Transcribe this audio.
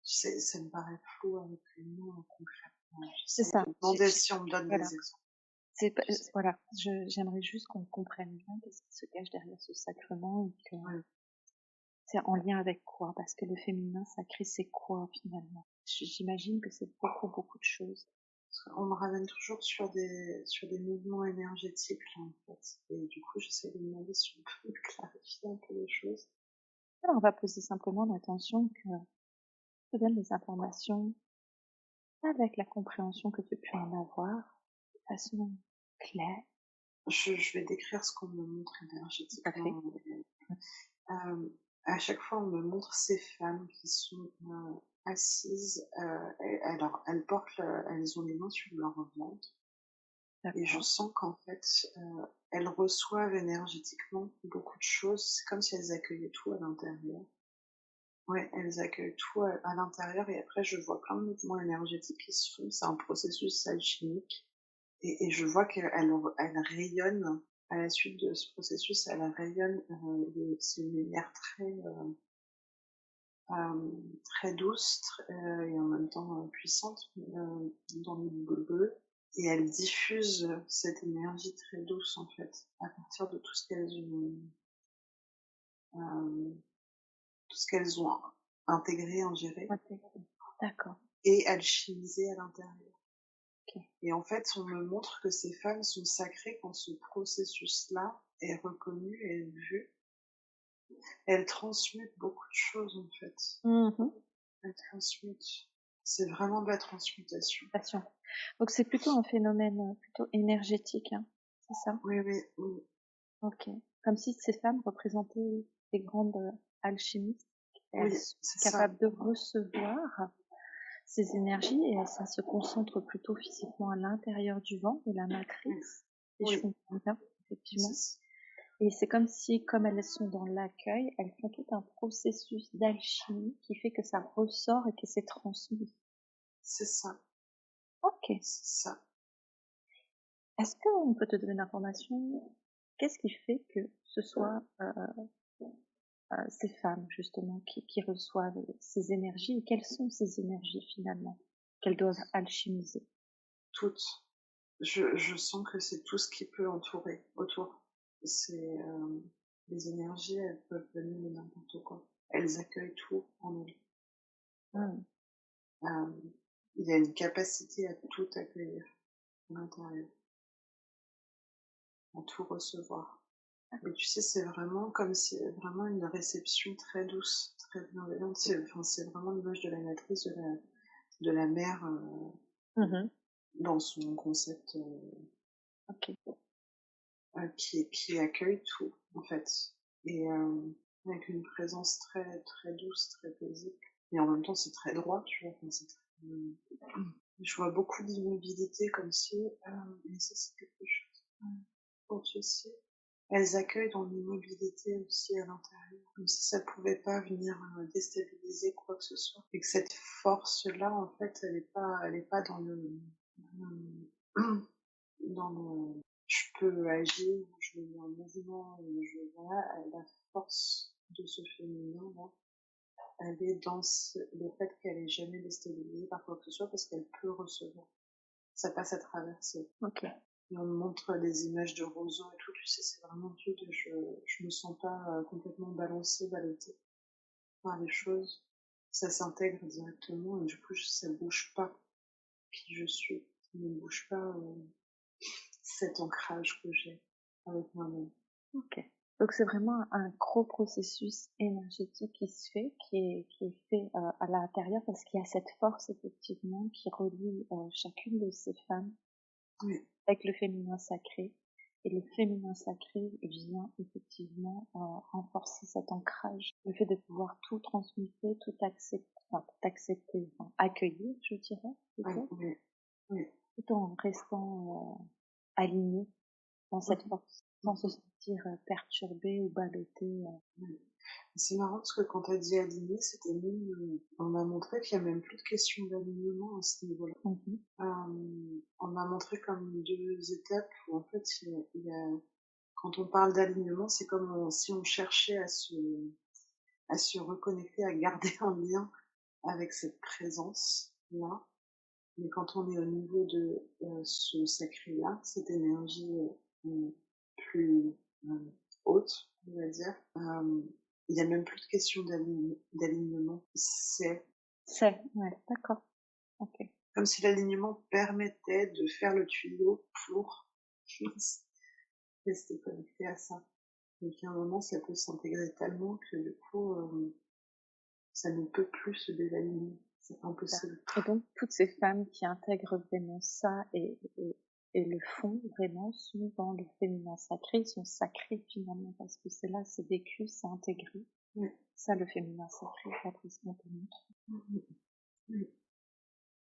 Ça me paraît flou avec les mots, concrètement. C'est J'essaie ça, de demander si on me donne voilà, des exemples, c'est pas tu sais? voilà, j'aimerais juste qu'on comprenne bien qu'est-ce qui se cache derrière ce sacrement et que Ouais. c'est en lien avec quoi? Parce que le féminin sacré, c'est quoi finalement? J'imagine que c'est beaucoup, beaucoup de choses. On me ramène toujours sur des mouvements énergétiques, là, en fait, et du coup, j'essaie de me demander si on peut clarifier un peu les choses. Alors on va poser simplement l'attention que je te donne les informations avec la compréhension que tu peux en avoir, de façon claire. Je vais décrire ce qu'on me montre Tout à fait. énergétiquement. À chaque fois, on me montre ces femmes qui sont, assises, et alors elles ont les mains sur leur ventre et je D'accord, sens qu'en fait, elles reçoivent énergétiquement beaucoup de choses. C'est comme si elles accueillaient tout à l'intérieur. Ouais, elles accueillent tout à l'intérieur et après je vois plein de mouvements énergétiques qui se font. C'est un processus alchimique et je vois qu'elles rayonnent à la suite de ce processus, elles rayonnent, c'est une lumière très douce, et en même temps, puissante, dans le bleu et elles diffusent cette énergie très douce, en fait, à partir de hem, tout ce qu'elles ont intégré, ingéré intégré. D'accord, et alchimisé à l'intérieur. OK. Et en fait, on me montre que ces femmes sont sacrées quand ce processus-là est reconnu et vu. Elles transmutent beaucoup de choses, en fait. Mmh. Elles transmutent. C'est vraiment de la transmutation. Passion. Donc c'est plutôt un phénomène, plutôt énergétique, hein, c'est ça? Oui, oui, oui. OK. Comme si ces femmes représentaient des grandes, alchimistes. Elles Oui, sont c'est ça. capables de recevoir ces énergies et ça se concentre plutôt physiquement à l'intérieur du ventre, de la Oui, matrice, si je oui, comprends bien, c'est effectivement. ç Et c'est comme si, comme elles sont dans l'accueil, elles font tout un processus d'alchimie qui fait que ça ressort et que c'est transmis. c'est ça, OK. c'est ça. Est-ce qu'on peut te donner l'information? Qu'est-ce qui fait que ce soit, ces femmes justement qui reçoivent ces énergies et quelles sont ces énergies finalement qu'elles doivent alchimiser? Toutes. Je sens que c'est tout ce qui peut entourer autour. C'est, les énergies, elles peuvent venir de n'importe quoi. Elles accueillent tout en elles. Mmh. Hem, il y a une capacité à tout accueillir à l'intérieur, à tout recevoir. Et tu sais, c'est vraiment comme si vraiment une réception très douce, très bienveillante. C'est vraiment l'image de la matrice, de la mère, Mmh. dans son concept, OK. qui accueille tout, en fait. Et avec une présence très, très douce, très paisible. Et en même temps, c'est très droit, tu vois? Enfin, c'est très, je vois beaucoup d'immobilité comme si, mais ça, c'est quelque chose. Quand tu sais, elles accueillent dans l'immobilité aussi à l'intérieur, comme si ça pouvait pas venir, déstabiliser quoi que ce soit. Et que cette force-là, en fait, elle est pas dans le dans le je peux agir, je me mets en mouvement, je voilà, la force de ce féminin-là, elle est dans le fait qu'elle est jamais déstabilisée par quoi que ce soit parce qu'elle peut recevoir. Ça passe à travers ses. OK. Et on me montre des images de roseaux et tout, tu sais, c'est vraiment cute. Je me sens pas complètement balancée, ballottée par les choses. Ça s'intègre directement et du coup, ça bouge pas qui je suis. Ça ne bouge pas cet ancrage que j'ai avec moi-même. OK. Donc c'est vraiment un gros processus énergétique qui se fait, qui est fait, à l'intérieur parce qu'il y a cette force effectivement qui relie, chacune de ces femmes Oui, avec le féminin sacré et le féminin sacré vient effectivement, renforcer cet ancrage. Le fait de pouvoir tout transmuter, tout accepter, enfin accueillir je dirais oui, plutôt, oui, oui. tout en restant, aligné dans cette Mhm, force, sans se sentir, perturbé ou ballotté, oui. C'est marrant parce que quand tu as dit aligner, c'était même, on m'a montré qu'il y a même plus de question d'alignement à ce niveau-là. Mmh mh. On m'a montré comme 2 étapes où en fait il y a quand on parle d'alignement, c'est comme si on cherchait à se reconnecter, à garder un lien avec cette présence-là. Mais quand on est au niveau de ce sacré-là, cette énergie plus haute, on va dire, il n'y a même plus de question d'alignement. C'est ouais, d'accord. Ok. comme si l'alignement permettait de faire le tuyau pour rester connecté à ça. Donc à un moment, ça peut s'intégrer tellement que du coup, ça ne peut plus se désaligner. C'est impossible. Et donc, toutes ces femmes qui intègrent vraiment ça et le font vraiment sont dans le féminin sacré, ils sont sacrés finalement, parce que c'est là, c'est vécu, c'est intégré. Oui. Ça, le féminin sacré, d'après ce qu'on te montre. Oui.